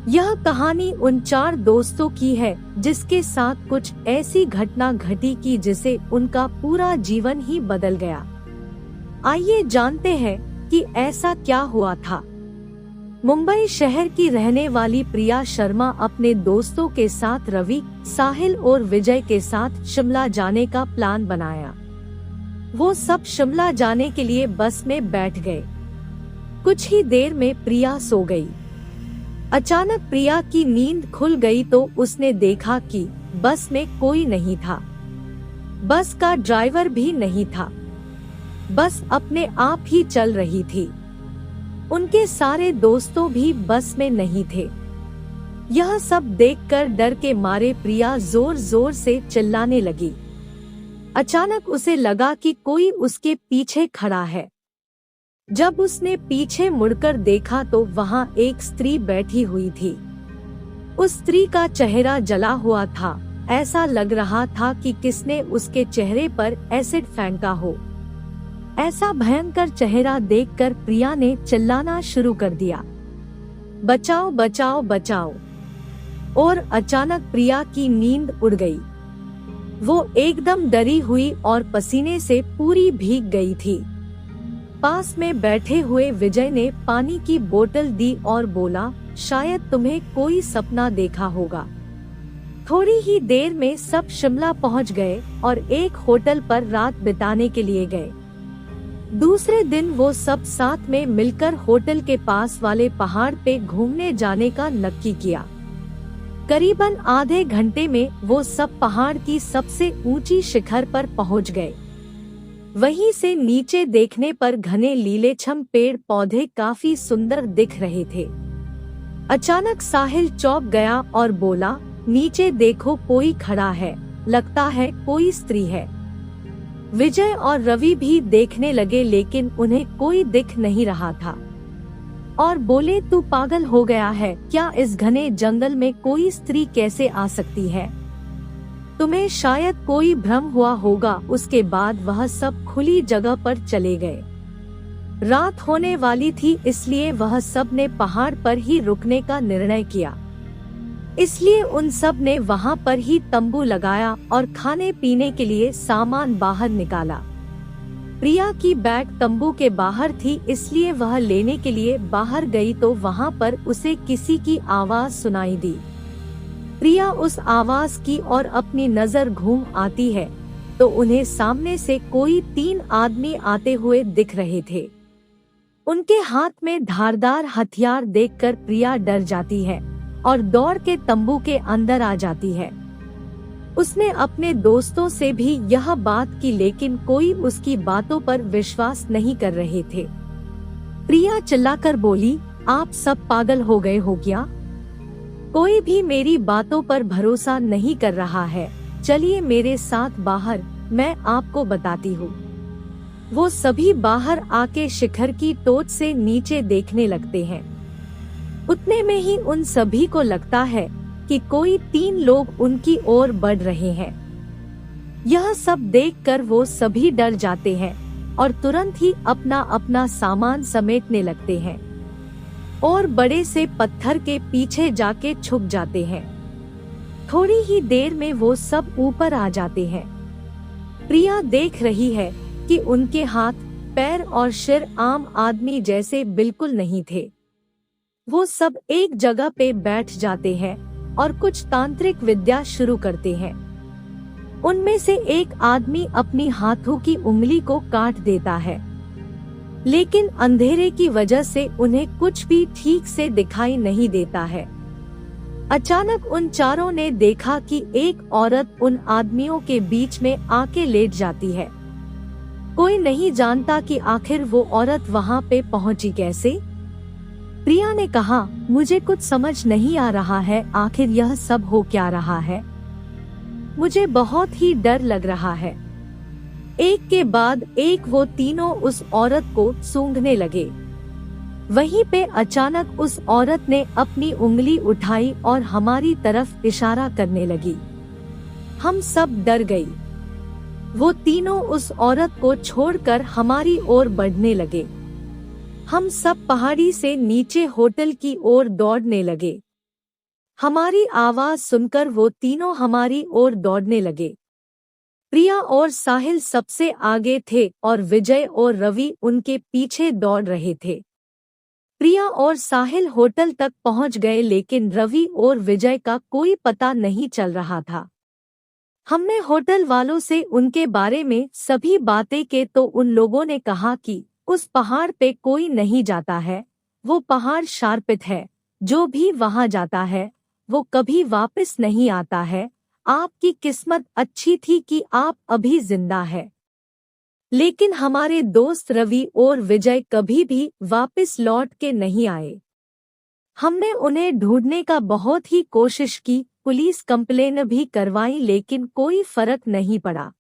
यह कहानी उन 4 दोस्तों की है जिसके साथ कुछ ऐसी घटना घटी कि जिसे उनका पूरा जीवन ही बदल गया। आइए जानते हैं कि ऐसा क्या हुआ था। मुंबई शहर की रहने वाली प्रिया शर्मा अपने दोस्तों के साथ रवि, साहिल और विजय के साथ शिमला जाने का प्लान बनाया। वो सब शिमला जाने के लिए बस में बैठ गए। कुछ ही देर में प्रिया सो गई। अचानक प्रिया की नींद खुल गई तो उसने देखा कि बस में कोई नहीं था। बस का ड्राइवर भी नहीं था। बस अपने आप ही चल रही थी। उनके सारे दोस्तों भी बस में नहीं थे। यह सब देखकर डर के मारे प्रिया जोर जोर से चिल्लाने लगी। अचानक उसे लगा कि कोई उसके पीछे खड़ा है। जब उसने पीछे मुड़कर देखा तो वहां एक स्त्री बैठी हुई थी। उस स्त्री का चेहरा जला हुआ था। ऐसा लग रहा था कि किसने उसके चेहरे पर एसिड फेंका हो। ऐसा भयंकर चेहरा देखकर प्रिया ने चिल्लाना शुरू कर दिया, बचाओ बचाओ बचाओ। और अचानक प्रिया की नींद उड़ गई। वो एकदम डरी हुई और पसीने से पूरी भीग गई थी। पास में बैठे हुए विजय ने पानी की बोतल दी और बोला, शायद तुम्हें कोई सपना देखा होगा। थोड़ी ही देर में सब शिमला पहुंच गए और एक होटल पर रात बिताने के लिए गए। दूसरे दिन वो सब साथ में मिलकर होटल के पास वाले पहाड़ पे घूमने जाने का नक्की किया। करीबन आधे घंटे में वो सब पहाड़ की सबसे ऊंची शिखर पर पहुंच गए। वहीं से नीचे देखने पर घने लीलेछम पेड़ पौधे काफी सुंदर दिख रहे थे। अचानक साहिल चौंक गया और बोला, नीचे देखो कोई खड़ा है, लगता है कोई स्त्री है। विजय और रवि भी देखने लगे लेकिन उन्हें कोई दिख नहीं रहा था और बोले, तू पागल हो गया है क्या? इस घने जंगल में कोई स्त्री कैसे आ सकती है? तुम्हें शायद कोई भ्रम हुआ होगा। उसके बाद वह सब खुली जगह पर चले गए। रात होने वाली थी इसलिए वह सब ने पहाड़ पर ही रुकने का निर्णय किया। इसलिए उन सब ने वहां पर ही तंबू लगाया और खाने पीने के लिए सामान बाहर निकाला। प्रिया की बैग तंबू के बाहर थी इसलिए वह लेने के लिए बाहर गई तो वहां पर उसे किसी की आवाज सुनाई दी। प्रिया उस आवाज की और अपनी नजर घूम आती है तो उन्हें सामने से कोई 3 आदमी आते हुए दिख रहे थे। उनके हाथ में धारदार हथियार देखकर प्रिया डर जाती है और दौड़ के तंबू के अंदर आ जाती है। उसने अपने दोस्तों से भी यह बात की लेकिन कोई उसकी बातों पर विश्वास नहीं कर रहे थे। प्रिया चिल्लाकर बोली, आप सब पागल हो गए हो क्या? कोई भी मेरी बातों पर भरोसा नहीं कर रहा है। चलिए मेरे साथ बाहर, मैं आपको बताती हूँ। वो सभी बाहर आके शिखर की टोच से नीचे देखने लगते हैं। उतने में ही उन सभी को लगता है कि कोई 3 लोग उनकी ओर बढ़ रहे हैं। यह सब देखकर वो सभी डर जाते हैं और तुरंत ही अपना अपना सामान समेटने लगते हैं और बड़े से पत्थर के पीछे जाके छुप जाते हैं। थोड़ी ही देर में वो सब ऊपर आ जाते हैं। प्रिया देख रही है कि उनके हाथ, पैर और सिर आम आदमी जैसे बिल्कुल नहीं थे। वो सब एक जगह पे बैठ जाते हैं और कुछ तांत्रिक विद्या शुरू करते हैं। उनमें से एक आदमी अपनी हाथों की उंगली को काट देता है लेकिन अंधेरे की वजह से उन्हें कुछ भी ठीक से दिखाई नहीं देता है। अचानक उन चारों ने देखा कि एक औरत उन आदमियों के बीच में आके लेट जाती है। कोई नहीं जानता कि आखिर वो औरत वहां पे पहुंची कैसे। प्रिया ने कहा, मुझे कुछ समझ नहीं आ रहा है, आखिर यह सब हो क्या रहा है? मुझे बहुत ही डर लग रहा है। एक के बाद एक वो तीनों उस औरत को सूंघने लगे। वहीं पे अचानक उस औरत ने अपनी उंगली उठाई और हमारी तरफ इशारा करने लगी। हम सब डर गई। वो तीनों उस औरत को छोड़कर हमारी ओर बढ़ने लगे। हम सब पहाड़ी से नीचे होटल की ओर दौड़ने लगे। हमारी आवाज सुनकर वो तीनों हमारी ओर दौड़ने लगे। प्रिया और साहिल सबसे आगे थे और विजय और रवि उनके पीछे दौड़ रहे थे। प्रिया और साहिल होटल तक पहुंच गए लेकिन रवि और विजय का कोई पता नहीं चल रहा था। हमने होटल वालों से उनके बारे में सभी बातें की तो उन लोगों ने कहा कि उस पहाड़ पे कोई नहीं जाता है, वो पहाड़ शार्पित है, जो भी वहां जाता है वो कभी वापस नहीं आता है। आपकी किस्मत अच्छी थी कि आप अभी जिंदा है। लेकिन हमारे दोस्त रवि और विजय कभी भी वापस लौट के नहीं आए। हमने उन्हें ढूंढने का बहुत ही कोशिश की, पुलिस कंप्लेन भी करवाई लेकिन कोई फर्क नहीं पड़ा।